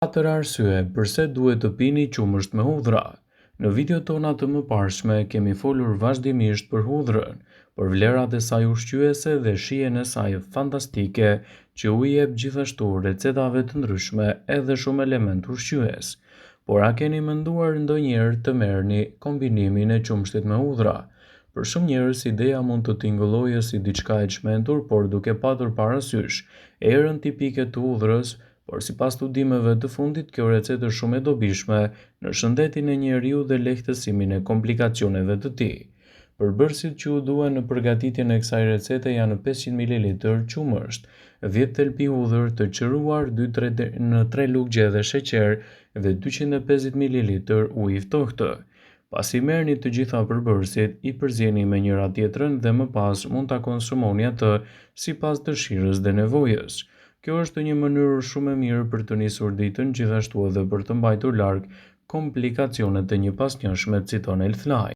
4 arsye pse duhet të pini qumësht me hudhra. Në videot tona të mëparshme kemi folur vazhdimisht për hudhrën, për vlerat e saj ushqyese dhe shijen e saj fantastike që u jep gjithashtu recetave të ndryshme edhe shumë element ushqyes. Por a keni menduar ndonjëherë të merrni kombinimin e qumshtit me hudhra? Për shumë njerëz ideja mund të tingëllojë si diçka e çmendur, por duke patur parasysh erën tipike të hudhrës, por sipas studimeve të fundit kjo recetë është shumë e dobishme në shëndetin e njeriu dhe lehtësimin e komplikacioneve të tij. Përbërësit që u duan në përgatitjen e kësaj recete janë 500 ml qumësht, 10 thelpi hudhër të qëruar, 2-3 lugë gjedhe sheqer dhe 250 ml ujë ftohtë. Pasi merrni të gjitha përbërësit, i përzjeni me njëra tjetrën dhe më pas mund ta konsumoni atë sipas dëshirës dhe nevojës. Kjo është një mënyrë shumë e mirë për të nisur ditën, gjithashtu edhe për të mbajtur larg komplikacionet e një pasnjëshme, citon Elflaj.